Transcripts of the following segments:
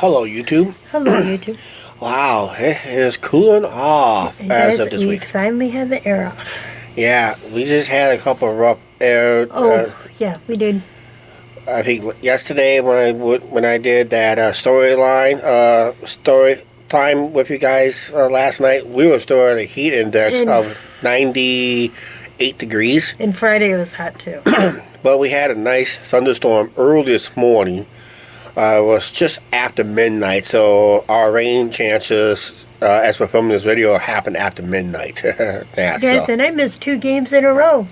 hello YouTube. Hello YouTube. Wow, it is cooling off as of this we week. finally had the air off. Yeah, we just had a couple of rough air. Yeah, we did. I think yesterday when I did that story time with you guys last night, we were still at a heat index of 98 degrees. And Friday was hot too. But we had a nice thunderstorm early this morning. It was just after midnight, so our rain chances, as we're filming this video, happened after midnight. Yes, and I missed 2 games in a row.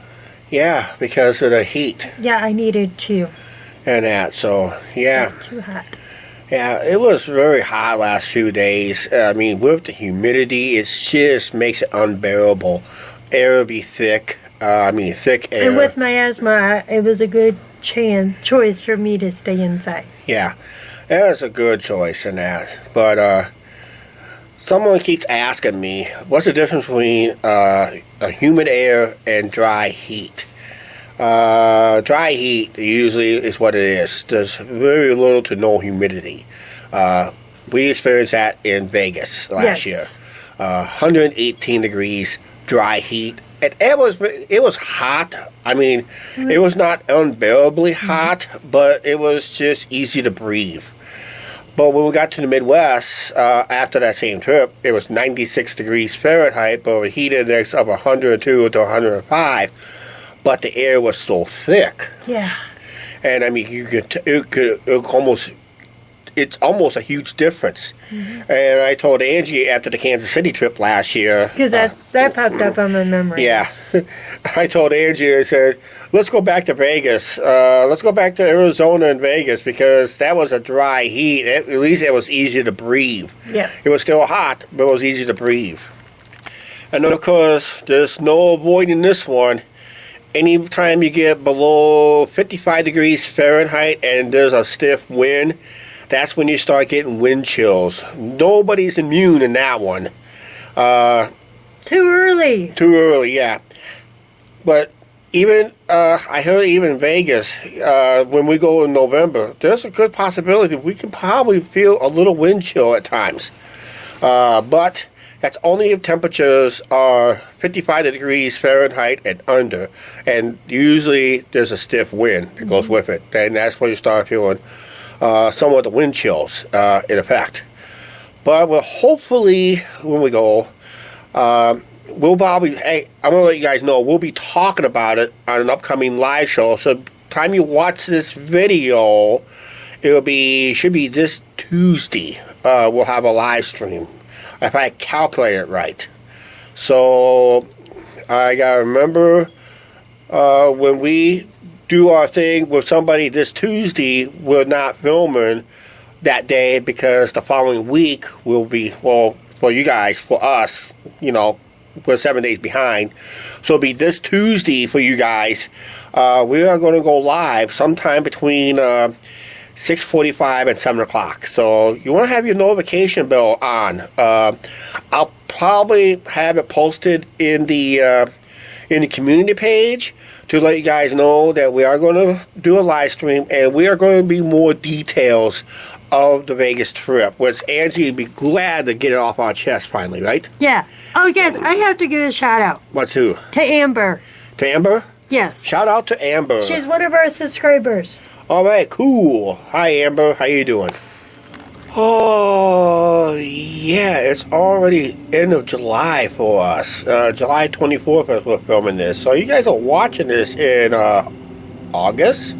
Yeah, because of the heat. Yeah, I needed to. And that, so, yeah. Not too hot. Yeah, it was very hot last few days. I mean, with the humidity, it just makes it unbearable. Air will be thick. Thick air. And with my asthma, it was a good choice for me to stay inside. Yeah, that was a good choice in that. But someone keeps asking me, what's the difference between a humid air and dry heat? Dry heat usually is what it is. There's very little to no humidity. We experienced that in Vegas last year. 118 degrees, dry heat. And it was hot. I mean, it was not unbearably hot, but it was just easy to breathe. But when we got to the Midwest, after that same trip, it was 96 degrees Fahrenheit, but a heat index of 102 to 105. But the air was so thick. Yeah. And I mean, it's almost a huge difference. Mm-hmm. And I told Angie after the Kansas City trip last year. Because that popped up on my memory. Yeah. I told Angie, I said, let's go back to Vegas. Let's go back to Arizona and Vegas because that was a dry heat. At least it was easier to breathe. Yeah. It was still hot, but it was easy to breathe. And of course, there's no avoiding this one. Anytime you get below 55 degrees Fahrenheit and there's a stiff wind, that's when you start getting wind chills. Nobody's immune in that one. Too early. Too early, yeah. But even, I heard even in Vegas, when we go in November, there's a good possibility we can probably feel a little wind chill at times. But that's only if temperatures are 55 degrees Fahrenheit and under. And usually there's a stiff wind that goes with it. And that's when you start feeling some of the wind chills in effect. But well, hopefully when we go, we'll probably, I'm going to let you guys know, we'll be talking about it on an upcoming live show. So by the time you watch this video, should be this Tuesday. We'll have a live stream, if I calculate it right. So I got to remember when we do our thing with somebody this Tuesday, we're not filming that day because the following week will be, well, for you guys, for us, you know, we're 7 days behind. So it'll be this Tuesday for you guys. We are going to go live sometime between 6:45 and 7 o'clock. So you want to have your notification bell on. I'll probably have it posted in the community page to let you guys know that we are going to do a live stream and we are going to be more details of the Vegas trip, which Angie would be glad to get it off our chest finally, right? Yeah. Oh, yes, I have to give a shout out. What to? To Amber. To Amber? Yes. Shout out to Amber. She's one of our subscribers. All right, cool. Hi, Amber. How you doing? Oh, yeah, it's already end of July for us. July 24th as we're filming this. So you guys are watching this in August?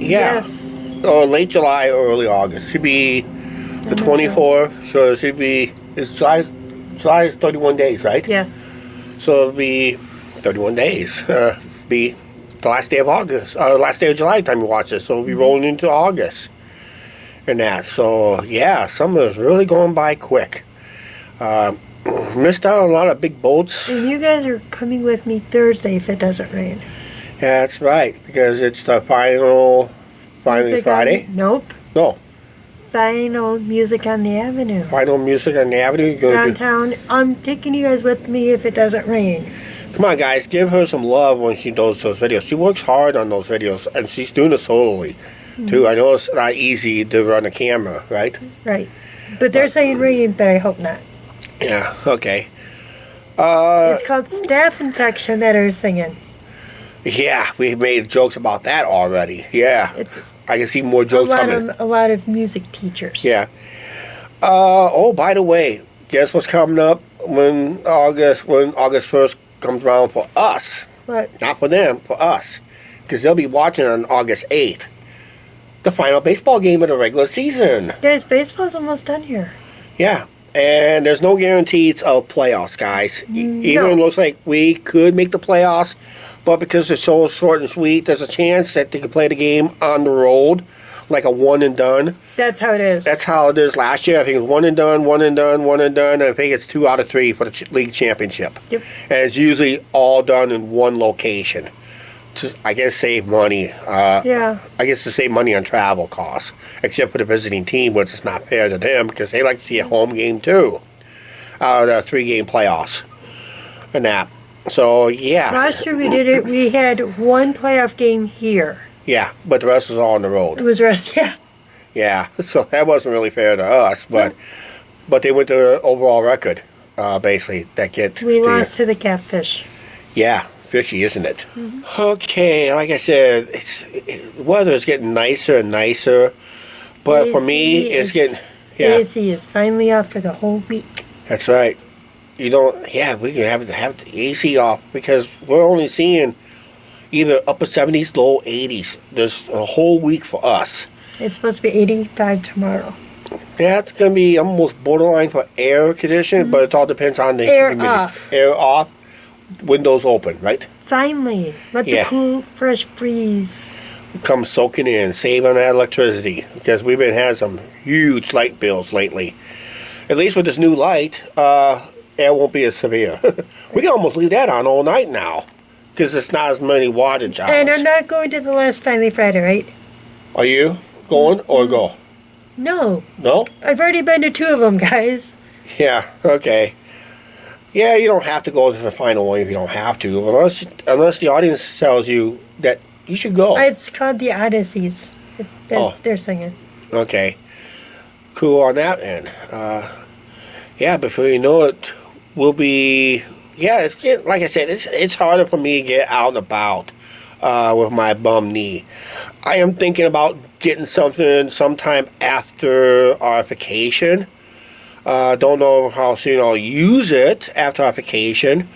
Yeah. Yes. Oh, late July, early August. Should be the 24th. So it should be, July is 31 days, right? Yes. So it'll be 31 days. Be the last day of August, last day of July time you watch this. So we'll be rolling into August. And that, so yeah, summer is really going by quick. Missed out on a lot of big boats. And you guys are coming with me Thursday if it doesn't rain. Yeah, that's right, because it's the final Friday. Nope. No. Final Music on the Avenue. Final Music on the Avenue. Downtown. I'm taking you guys with me if it doesn't rain. Come on, guys, give her some love when she does those videos. She works hard on those videos, and she's doing it solely. too. I know it's not easy to run a camera, right? Right. But they're saying rain, but I hope not. Yeah, okay. It's called staph infection that are singing. Yeah, we made jokes about that already. Yeah, It's I can see more jokes coming. a lot of music teachers. Yeah. Oh, by the way, guess what's coming up when August 1st comes around for us? What? Not for them, for us. Because they'll be watching on August 8th. The final baseball game of the regular season. Guys, baseball's almost done here. Yeah. And there's no guarantees of playoffs, guys. Even looks like we could make the playoffs, but because it's so short and sweet, there's a chance that they could play the game on the road, like a one and done. That's how it is. That's how it is last year. I think it was one and done, one and done, one and done. And I think it's 2 out of 3 for the league championship. Yep. And it's usually all done in one location. To, I guess, save money. Yeah. I guess to save money on travel costs, except for the visiting team, which is not fair to them because they like to see a home game too. The 3-game playoffs and that. So yeah. Last year we did it. We had one playoff game here. Yeah, but the rest is all on the road. It was rest. Yeah. Yeah, so that wasn't really fair to us, but they went to the overall record, basically. That gets We lost to the Catfish. Yeah, fishy, isn't it? Mm-hmm. Okay, like I said, the weather is getting nicer and nicer, but for me, it's getting AC is finally off for the whole week. That's right. We can have the AC off because we're only seeing either upper 70s, low 80s. There's a whole week for us. It's supposed to be 85 tomorrow. That's going to be almost borderline for air condition, but it all depends on the Air humidity. off. Air off, windows open, right? Finally, let the cool, fresh breeze come soaking in, save on that electricity because we've been having some huge light bills lately. At least with this new light, air won't be as severe. We can almost leave that on all night now because it's not as many wattage hours. And I'm not going to the last Finally Friday, right? Are you going or go? No. No? I've already been to 2 of them, guys. Yeah, okay. Yeah, you don't have to go to the final one if you don't have to, unless the audience tells you that you should go. It's called the Odysseys. They're singing. Okay. Cool on that end. Yeah, before you know it, we'll be... Yeah, like I said, it's harder for me to get out and about with my bum knee. I am thinking about getting something sometime after our vacation. Don't know how soon I'll use it after our vacation,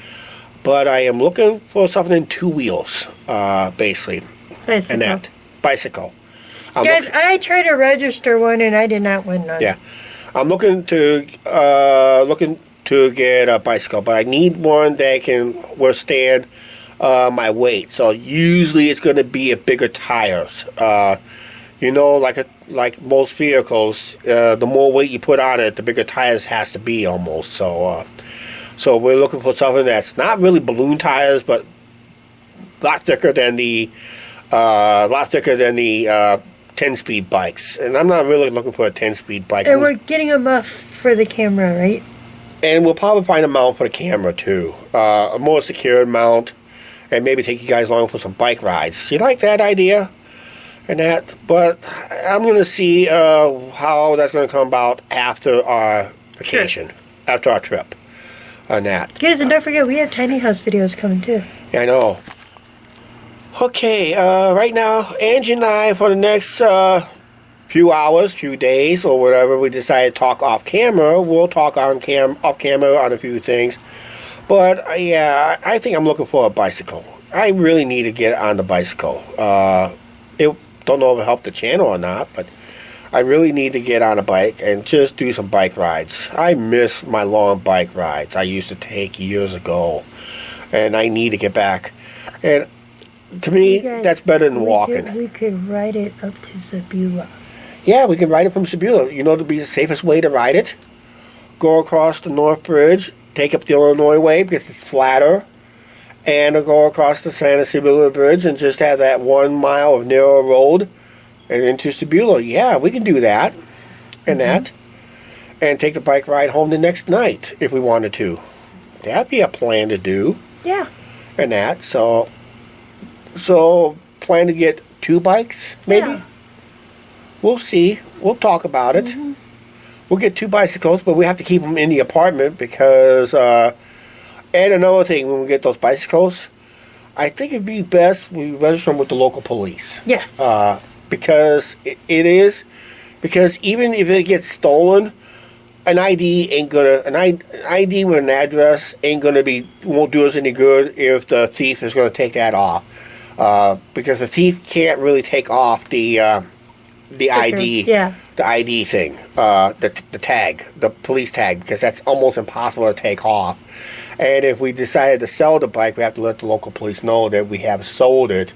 but I am looking for something in 2 wheels, basically. Bicycle. And that bicycle. Guys, I tried to register one and I did not win none. Yeah, I'm looking to get a bicycle, but I need one that can withstand my weight. So usually it's going to be a bigger tires. Like most vehicles, the more weight you put on it, the bigger tires has to be almost. So we're looking for something that's not really balloon tires, but a lot thicker than the 10-speed bikes. And I'm not really looking for a 10-speed bike. And we're getting a muff for the camera, right? And we'll probably find a mount for the camera too, a more secure mount, and maybe take you guys along for some bike rides. You like that idea? And that, but I'm going to see how that's going to come about after our vacation, after our trip, on that. Guys, and don't forget, we have tiny house videos coming too. Yeah, I know. Okay, right now, Angie and I, for the next few hours, few days, or whatever, we decide to talk off camera. We'll talk off camera on a few things. But yeah, I think I'm looking for a bicycle. I really need to get on the bicycle. Don't know if it'll help the channel or not, but I really need to get on a bike and just do some bike rides. I miss my long bike rides I used to take years ago, and I need to get back. And to me, that's better than walking. We could ride it up to Sebula. Yeah, we can ride it from Sebula. You know, to be the safest way to ride it? Go across the North Bridge, take up the Illinois Way because it's flatter, and go across the Santa Sebula Bridge and just have that 1 mile of narrow road and into Sebula. Yeah, we can do that and that. And take the bike ride home the next night if we wanted to. That'd be a plan to do. Yeah. And that. So plan to get 2 bikes, maybe? Yeah. we'll see. We'll talk about it. We'll get 2 bicycles, but we have to keep them in the apartment because. And another thing, when we get those bicycles, I think it'd be best we register them with the local police. Yes. Because it is. Because even if it gets stolen, an ID with an address won't do us any good if the thief is going to take that off. Because the thief can't really take off the Sticker. ID. Yeah. The ID thing, the tag, the police tag, because that's almost impossible to take off. And if we decided to sell the bike, we have to let the local police know that we have sold it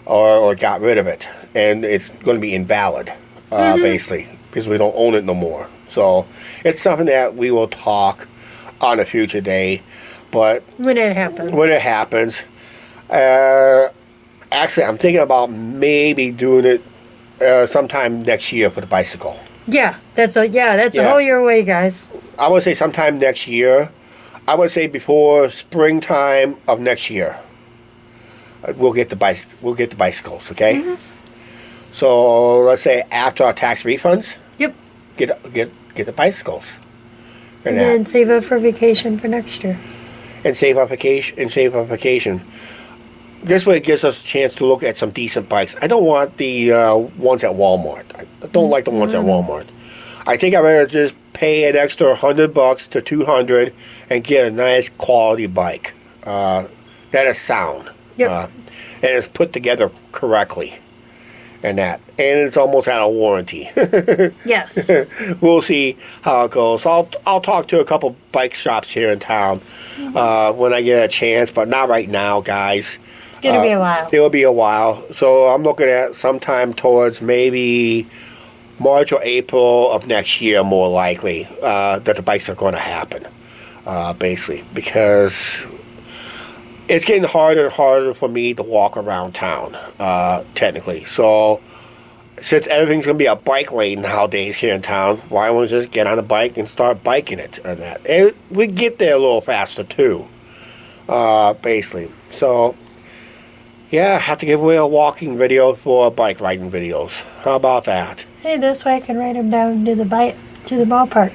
or got rid of it. And it's going to be invalid, basically, because we don't own it no more. So it's something that we will talk on a future day. But When it happens. Actually, I'm thinking about maybe doing it sometime next year for the bicycle. Yeah, that's a whole year away, guys. I would say sometime next year. I would say before springtime of next year. We'll get the bicycles, okay? So let's say after our tax refunds. Yep. Get the bicycles. And then save up for vacation for next year. And save our vacation. This way it gives us a chance to look at some decent bikes. I don't want the ones at Walmart. I don't like the ones at Walmart. I think I'd rather just pay an extra $100 to $200 and get a nice quality bike that is sound. Yep. And it's put together correctly. And it's almost out of warranty. Yes. We'll see how it goes. I'll talk to a couple bike shops here in town when I get a chance, but not right now, guys. It's going to be a while. It will be a while. So I'm looking at sometime towards maybe March or April of next year, more likely, that the bikes are going to happen, basically, because it's getting harder and harder for me to walk around town, technically. So since everything's going to be a bike lane nowadays here in town, why don't we just get on a bike and start biking it? And we get there a little faster, too, basically. So, yeah, I have to give away a walking video for bike riding videos. How about that? Hey, this way I can ride them down to the ballpark.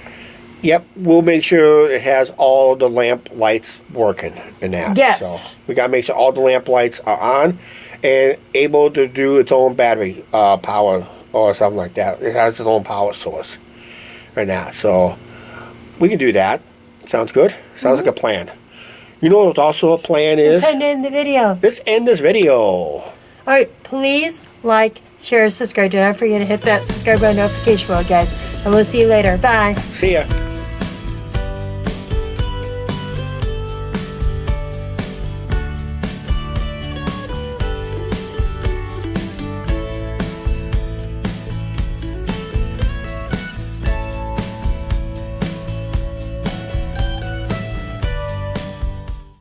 Yep, we'll make sure it has all the lamp lights working in that. Yes. So we got to make sure all the lamp lights are on and able to do its own battery power or something like that. It has its own power source right now. So we can do that. Sounds good. Sounds like a plan. You know what's also a plan is? Let's end the video. Let's end this video. All right, please like, share, subscribe. Do not forget to hit that subscribe button notification bell, guys. And we'll see you later. Bye. See ya.